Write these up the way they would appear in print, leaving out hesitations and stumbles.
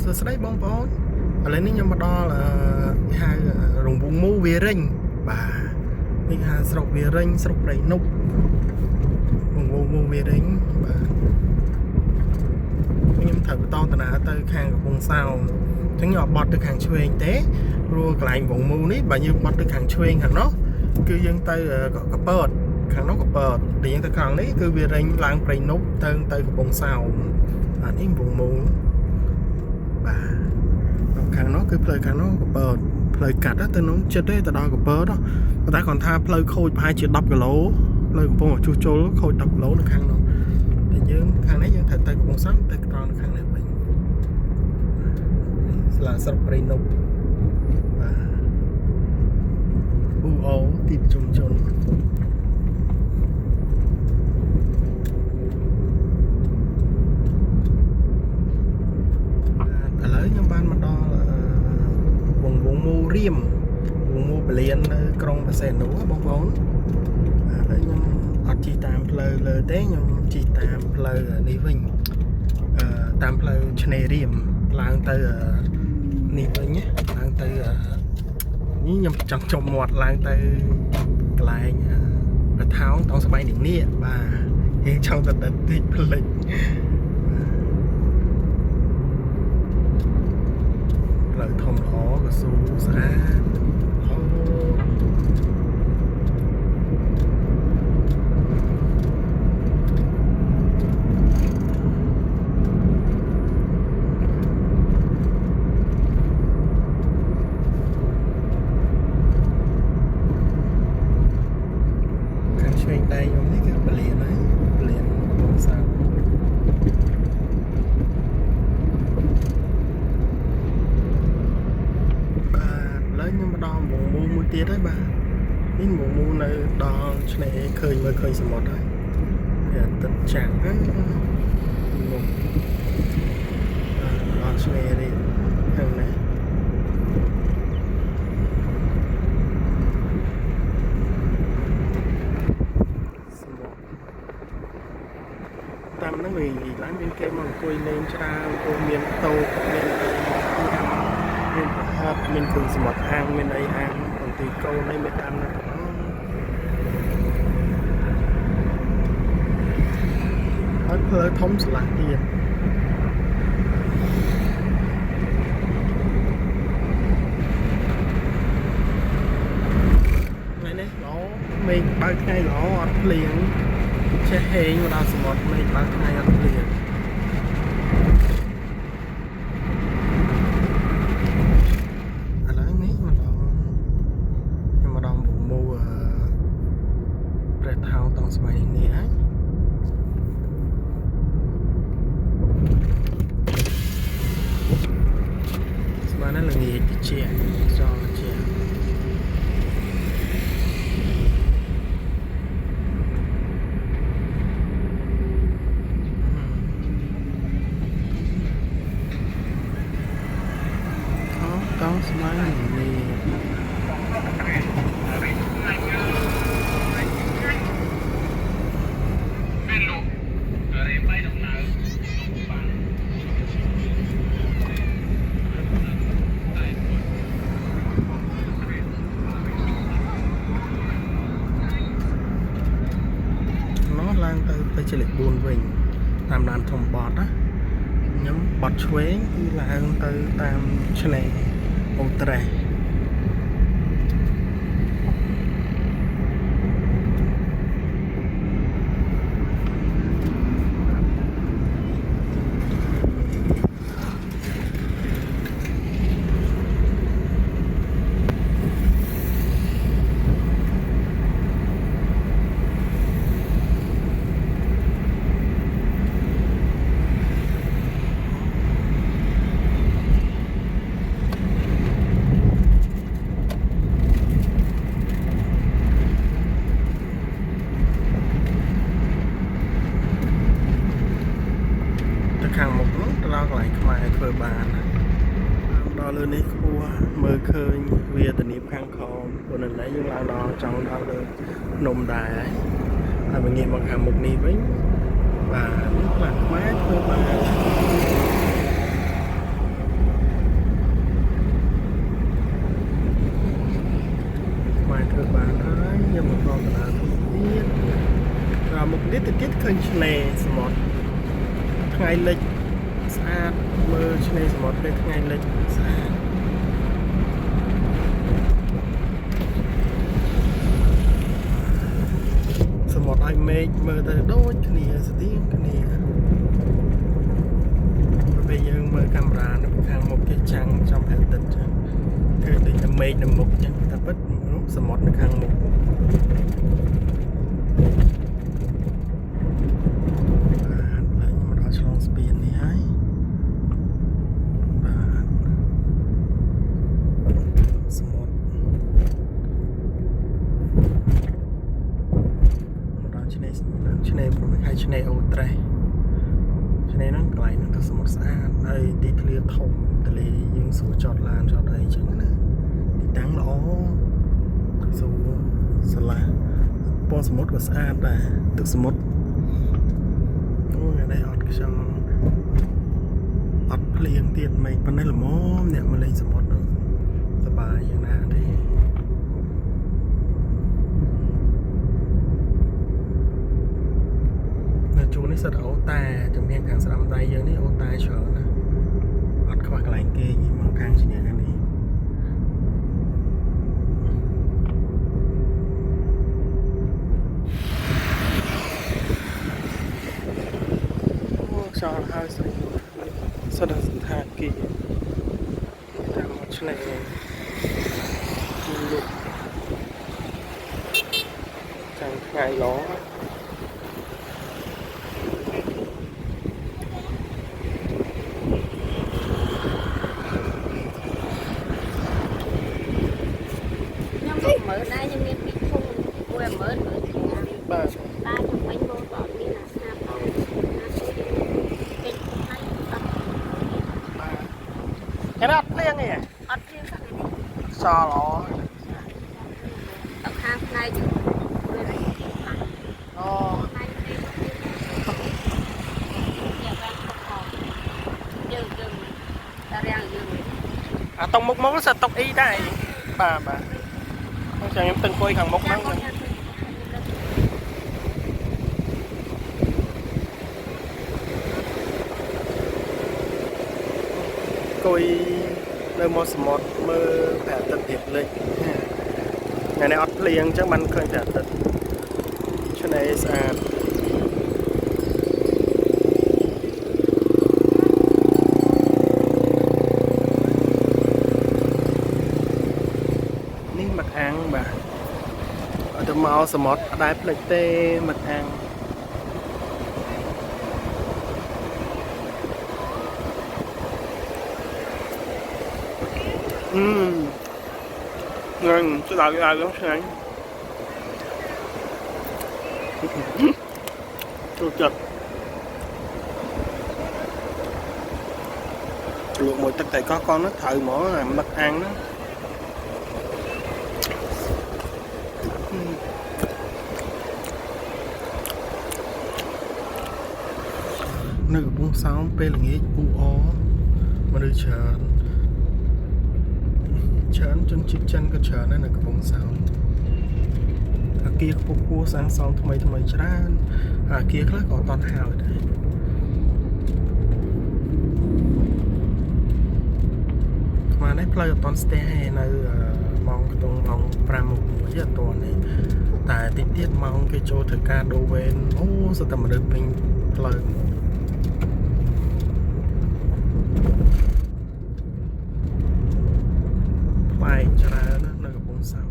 សួស្តីបងប្អូនឥឡូវនេះខ្ញុំមកដល់គេហៅរង្វង់មូវារិញបាទនេះហៅស្រុកវារិញស្រុកព្រៃនប់រង្វង់មូវារិញបាទខ្ញុំត្រូវបន្តដំណើរទៅខាងកំពង់សោមអញ្ចឹងខ្ញុំអត់បត់ទៅខាងឆ្វេងទេព្រោះកន្លែងរង្វង់មូនេះបើយើងបត់ទៅខាងឆ្វេងខាងនោះគឺយើងទៅកពតខាងនោះកពតតែយើងទៅខាងនេះគឺវារិញឡើងព្រៃនប់ទៅកំពង់សោមអានេះរង្វង់មូបាទខាងនោះគឺផ្លូវខាងនោះកពតផ្លូវកាត់ទៅនោះចិត្តទេទៅដល់កពតប៉ុន្តែគាត់ថាផ្លូវខូចប្រហែលជា10គីឡូផ្លូវកំពង់ជួសជុលខូច10គីឡូនៅខាងនោះតែយើងខាងនេះយើងត្រូវទៅកំពង់សោមទៅត្រង់នៅខាងនេះវិញស្លាស្រុកព្រៃនប់បាទអ៊ូអូទីប្រជុំជនឥឡូវខ្ញុំបានមកដល់វងមូរៀមវងមូពលាននៅក្រុងបរសេនុបងប្អូនឥឡូវខ្ញុំអត់ជិះតាមផ្លូវលើទេខ្ញុំជិះតាមផ្លូវនេះវិញតាមផ្លូវឆ្នេររៀមឡើងទៅនេះវិញឡើងទៅនេះខ្ញុំចង់ចុះមាត់ឡើងទៅកន្លែងប្រថោងតងស្បែកនាងនេះបាទយើងចង់ទៅដិតតិចផ្លេចផ្លូវធំល្អក៏ស៊ូស្អាតឆ្វេងដៃខ្ញុំនេះគឺពលានហើយពលានកំសាន្តបាទឥឡូវខ្ញុំមកដល់វងមូមួយទៀតហើយបាទនេះវងមូនៅដល់ឆ្នេរឃើញមើលឃើញសមុទ្រហើយវាទឹកចាំងហ្នឹងមកដល់ឆ្នេរនេះខាងនេះតាមហ្នឹងវាឡើងមានគេមកអង្គុយលេងច្រើនព្រោះមានតូបមានប្រហិតមានគ្រឿងសមុទ្រអាំងមានអីអាំងបន្ទីកូនអីមានតាមហ្នឹងហើយផ្លូវធំស្លាស់ទៀតថ្ងៃនេះល្អមេឃបើកថ្ងៃល្អអត់ភ្លៀងចេះហេងមកដល់សមុទ្រមេឃបើកថ្ងៃអត់ភ្លៀងឥឡូវនេះមកដល់ខ្ញុំមកដល់វងមូព្រះថោងតងស្បែកនេះហើយស្មានតែល្ងាចតិចចង់ជាតោស្មាននេះឡើងទៅជាលេខ4វិញតាមឡានធំបត់ណាខ្ញុំបត់ឆ្វេងគឺឡើងទៅតាមឆ្នេរអូត្រេសខាងមុខនោះទៅដល់កន្លែងខ្មែរធ្វើបានដល់លើនេះខ្ពស់មើលឃើញវាធានាខាងខំព្រោះនៅនេះយើងឡើងដល់ចង់ដល់លើភ្នំដែរហើយមកងាកមកខាងមុខនេះវិញបាទខ្លះខ្មែរធ្វើបាន ធ្វើបានហើយខ្ញុំមកដល់កណ្ដាលទៀតដល់មុខនេះទៅទៀតឃើញឆ្នេរសមុទ្រថ្ងៃលិចស្អាតមើលឆ្នេរសមុទ្រពេលថ្ងៃលិចស្អាតសមុទ្រឲ្យមេឃមើលទៅដូចគ្នាស្ទៀងគ្នាពេលយើងមើលកាមេរ៉ានៅខាងមុខគេចាំងចំព្រះអាទិត្យចឹងគឺដូចតែមេឃនៅមុខចឹងតែពិតសមុទ្រនៅខាងមុខបាទឡើងមកដល់ឆ្លងស្ពាននេះហើយបាទសមុទ្រមកដល់ឆ្នេរព្រំខេត្តឆ្នេរអូត្រេសឆ្នេរហ្នឹងកន្លែងហ្នឹងទៅសមុទ្រស្អាតហើយទីធ្លាធំទន្លេយើងស្រួលចតឡានចតអីចឹងណាទីតាំងល្អស្រួលស្រឡះពណ៌សមុទ្រក៏ស្អាតដែរទឹកសមុទ្រអូយនេះអត់ខ្យល់អត់ភ្លៀងទៀតមិនប៉ុណ្ណេះល្មមអ្នកមកលេងសមុទ្រហ្នឹងសប្បាយយ៉ាងណាទេជួននេះសិតអូតែជំនាញខាងស្ដាំដៃយើងនេះអូតែច្រើនណាអត់ខ្វះកន្លែងគេមកខាងជំនាញខាងនេះអូខ្យល់ហើយស្រីសិតសថាគីតាមមកឆ្នេរលុបចាំថ្ងៃល្អមើលដែរខ្ញុំមានពីធំមួយមើលមើលបាទតែខ្ញុំវិញមកអត់មានអាស្នាប់ទៅណាជួយពេញថ្ងៃអត់បាទគេអត់ភ្លៀងទេអត់ព្រៀងខាងនេះសល្អដល់ខាងផ្នែកវារីអូផ្នែកនេះយកបានខកយើងតារាងយើងអាតុងមុខមកសិតតុកអ៊ីដែរបាទបាទចាំខ្ញុំទៅអង្គុយខាងមុខហ្នឹងអង្គុយនៅមាត់សមុទ្រមើលព្រះអាទិត្យរៀបលិចថ្ងៃនេះអត់ភ្លៀងអញ្ចឹងបានឃើញព្រះអាទិត្យឆ្នេរស្អាតមឹកអាំងបាទអត់ទៅមកសមុទ្រអត់ដែរភ្លេចទេមឹកអាំងងងទៅដល់ឡើងឆ្ងាញ់ចូលចិត្តលក់មួយទឹកតែកោះកនហ្នឹងត្រូវហ្មងអាមឹកអាំងហ្នឹងនៅកំពង់សោមពេលល្ងាចអ៊ូអមនុស្សច្រើនជនជាតិចិនក៏ច្រើនដែរនៅកំពង់សោមអគារខ្ពស់សាងសង់ថ្មីច្រើនអគារខ្លះក៏អត់ទាន់ហើយដែរស្មាននេះផ្លូវអត់ទាន់ស្ទះទេនៅម៉ោងខ្ទង់ម៉ោង5 6អត់ទាន់ទេតែតិចទៀតម៉ោងគេចូលធ្វើការដូរវេនអូសិតតែមនុស្សពេញផ្លូវបែកច្រើននៅកំពង់សោម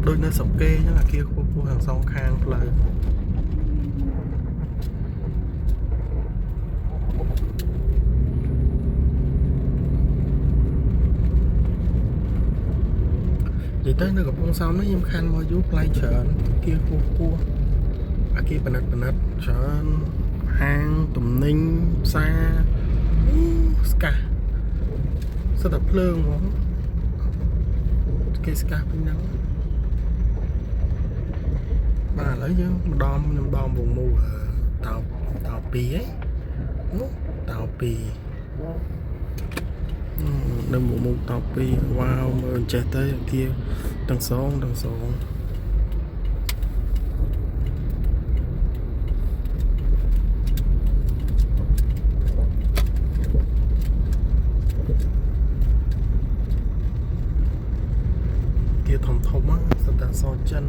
ដូចនៅស្រុកគេអញ្ចឹងអាគារខ្ពស់ទាំងសងខាងផ្លូវនិយាយទៅនៅកំពង់សោមនេះខ្ញុំខានមកយូរផ្លែច្រើនអាគារខ្ពស់អាគារប៉និតច្រើនហាងទំនិញផ្សារស្កាសសិតតែភ្លើងហ្មងគេស្កាសពីហ្នឹងបាទឥឡូវយើងខ្ញុំដំវងមូតោ2ហ៎តោ2 đừng một một tàu pi wow mà chạy tới kia đằng số kia thông thông á sao ta so chân